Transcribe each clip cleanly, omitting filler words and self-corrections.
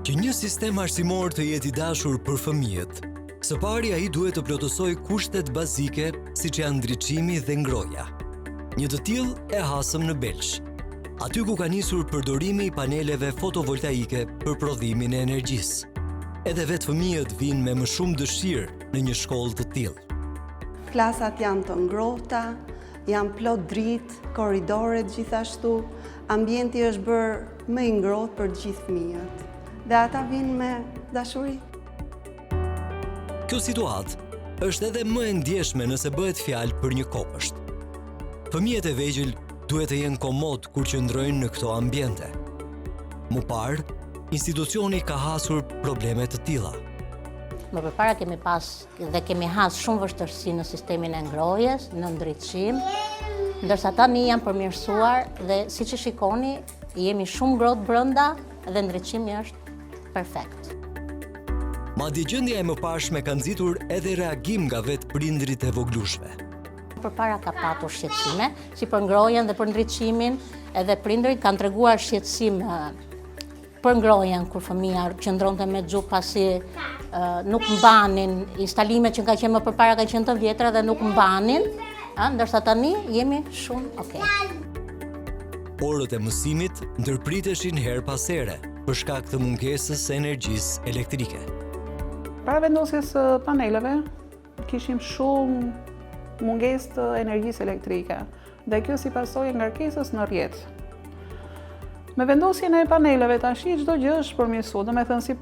Që një sistem arsimor të jetë i dashur për fëmijët, së pari ai duhet të plotësojë kushtet bazike siç janë ndriçimi dhe ngroja. Një të tillë e hasëm në Belsh, aty ku ka nisur përdorimi i paneleve fotovoltaike për prodhimin e energjisë. Edhe vetë fëmijët vinë me më shumë dëshirë në një shkollë të tillë. Klasat janë të ngrohta, janë plot dritë, korridoret gjithashtu, ambienti është bërë më i ngrohtë për gjithë fëmijët. Dhe ata vinë me dashuri. Kjo situatë është edhe më e ndjeshme nëse bëhet fjalë për një kopësht. Fëmijët e vegjël duhet të jenë komod kur qëndrojnë në këto ambiente. Më parë, institucioni ka hasur probleme të tilla. Më përpara kemi pas dhe kemi has shumë vështirësi në sistemin e ngrohjes, në ndriçim, ndërsa tani janë përmirësuar dhe siç e shikoni, jemi shumë ngrohtë brenda dhe ndriçimi është perfekt. Madje gjendja e mëparshme ka nxitur edhe reagim nga vetë prindrit e voglushve. Përpara ka patur shqetësime, si për ngrohjen dhe për ndriçimin, edhe prindrit kanë treguar shqetësim për ngrohjen kur fëmia qëndronte me xhup pasi nuk mbanin instalimet që nga qenë më përpara kanë qenë të vjetra dhe nuk mbanin, ndërsa tani jemi shumë okay. Orët e mësimit ndërpriteshin her pas here për shkak të mungesës së energjisë elektrike. Para vendosjes së paneleve, kishim shumë mungesë të energjisë elektrike dhe kjo si pasojë ngarkesës në rrjet. Me vendosjen e paneleve tash çdo gjë është përmirësuar, domethënë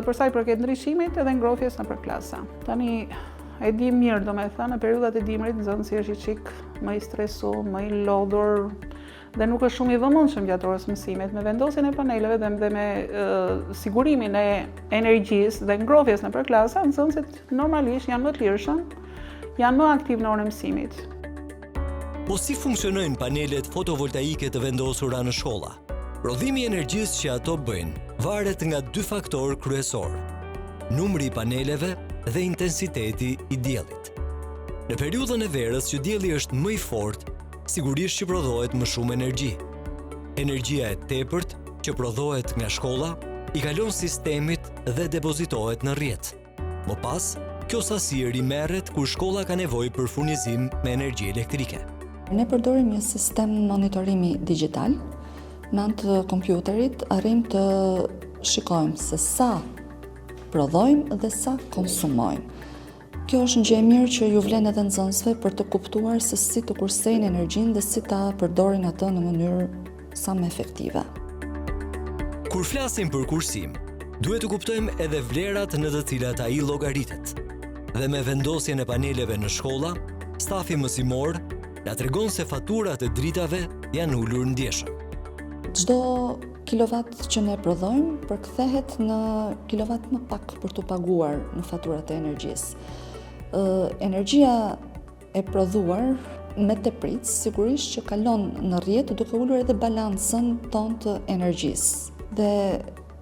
për sa i përket ndriçimit edhe ngrohjes nëpër klasa. Tani e di mirë, domethënë në periudhat e dimrit nxënësi është i çik më i stresuar, më i lodhur dhe nuk është shumë i vëmendshëm gjatë orës mësimit. Me vendosjen e paneleve dhe me sigurimin e energjisë dhe ngrohjes nëpër klasa, nxënësit normalisht janë më të lirshëm, janë më aktiv në orën e mësimit. Po si funksionojnë panelet fotovoltaike të vendosura në shkolla? Prodhimi i energjisë që ato bëjnë varet nga dy faktorë kryesor: numri i paneleve dhe intensiteti i diellit. Në periudhën e verës që dielli është më i fortë, sigurisht që prodhohet më shumë energji. Energjia e tepërt që prodhohet nga shkolla i kalon sistemit dhe depozitohet në rrjet. Më pas, kjo sasi rimerret kur shkolla ka nevojë për furnizim me energji elektrike. Ne përdorim një sistem monitorimi digital. Me anë të kompjuterit arrim të shikojmë se sa prodhojmë dhe sa konsumojmë. Kjo është një gjë e mirë që ju vlen edhe nxënësve për të kuptuar se si të kursejnë energjinë dhe si ta përdorin atë në mënyrë sa më efektive. Kur flasim për kursim, duhet të kuptojmë edhe vlerat në të cilat ai llogaritet. Dhe me vendosjen e paneleve në shkolla, stafi mësimor na tregon se faturat e dritave janë ulur ndjeshëm. Çdo kilovat që ne prodhojmë përkthehet në kilovat më pak për të paguar në faturat e energjisë. Energjia e prodhuar me teprit sigurisht që kalon në rrjet duke ulur edhe balancën tonë të energjisë. Dhe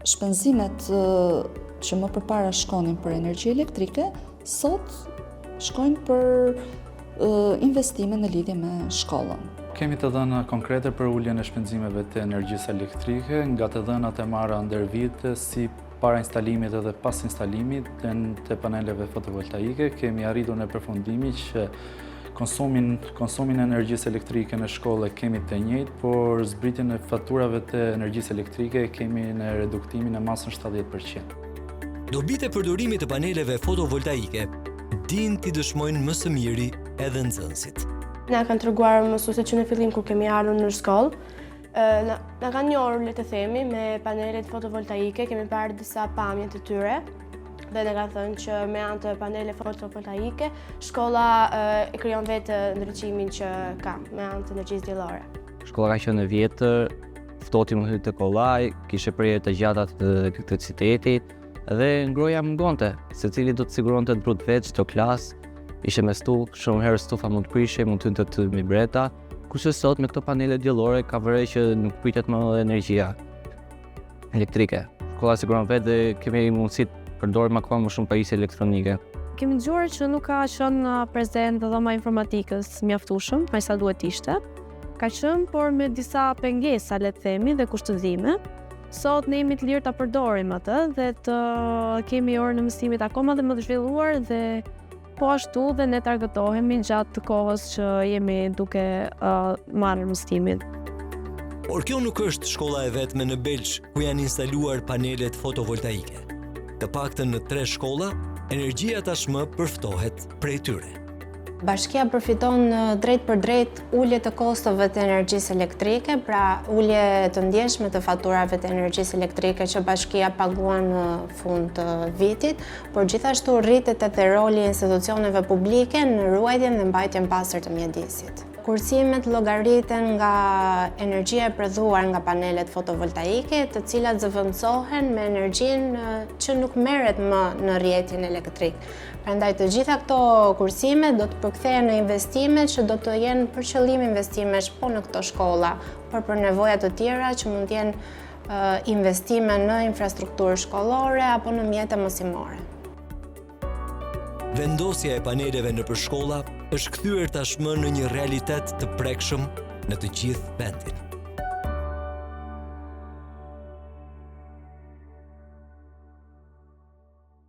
shpenzimet që më përpara shkonin për energji elektrike, sot shkojnë për investime në lidhje me shkollën. Kemi të dhëna konkrete për uljen e shpenzimeve të energjisë elektrike, nga të dhënat e marra ndër vite si para instalimit edhe pas instalimit të paneleve fotovoltaike. Kemi arritur në përfundimi që konsumin e energjisë elektrike në shkolle kemi të njëjtë, por zbritjen e faturave të energjisë elektrike kemi në reduktimin e masën 70%. Dobitë e përdorimit të paneleve fotovoltaike din t'i dëshmojnë më së miri edhe nxënësit. Na kanë treguar mësuesit që në fillim kur kemi ardhur në shkollë, na kanë njohur le të themi me panelet fotovoltaike, kemi parë disa pamje të tyre dhe ne ka thënë që me anë të panele fotovoltaike, shkolla e krijon vetë ndriçimin që ka me anë të energjisë diellore. Shkolla ka qenë e vjetër, ftohti më hyri të kollaj, kishe prerje të gjata të elektricitetit dhe ngroja mungonte, secili do të siguronte të brut vetë çdo klasë, ishte me stuf, shumë herë stufa mund të prishe, mund të hynte të mibreta, kurse sot me këto panele diellore ka vërej që nuk pritet më energjia elektrike. Shkolla siguron vetë dhe kemi mundësi të përdorim akoma më shumë pajisje elektronike. Kemi dëgjuar që nuk ka qenë prezent dhoma informatikës mjaftueshëm, sa duhet ishte. Ka qenë, por me disa pengesa, le të themi, dhe kushtëzime. Sot ne jemi të lirë ta përdorim atë dhe të kemi orën e mësimit akoma dhe më të zhvilluar dhe po ashtu dhe ne targetohemi gjatë kohës që jemi duke marrë mësimin. Por kjo nuk është shkolla e vetme në Belç ku janë instaluar panelet fotovoltaike. Të paktën në 3 shkolla, energjia tashmë përftohet prej tyre. Bashkia përfiton drejt për drejt ulje të kostove të energjisë elektrike, pra ulje të ndjeshme të faturave të energjisë elektrike që bashkia paguan në fund të vitit, por gjithashtu rritet edhe roli i institucioneve publike në ruajtjen dhe mbajtjen pastër të mjedisit. Kursimet llogariten nga energjia e prodhuar nga panelet fotovoltaike, të cilat zëvendësohen me energjinë që nuk merret më në rrjetin elektrik. Prandaj të gjitha këto kursime do të përkthehen në investime që do të jenë për qëllim investimesh po në këto shkolla, por për nevoja të tjera që mund të jenë investime në infrastrukturë shkollore apo në mjete mësimore. Vendosja e paneleve nëpër shkolla është kthyer tashmë në një realitet të prekshëm në të gjithë vendin.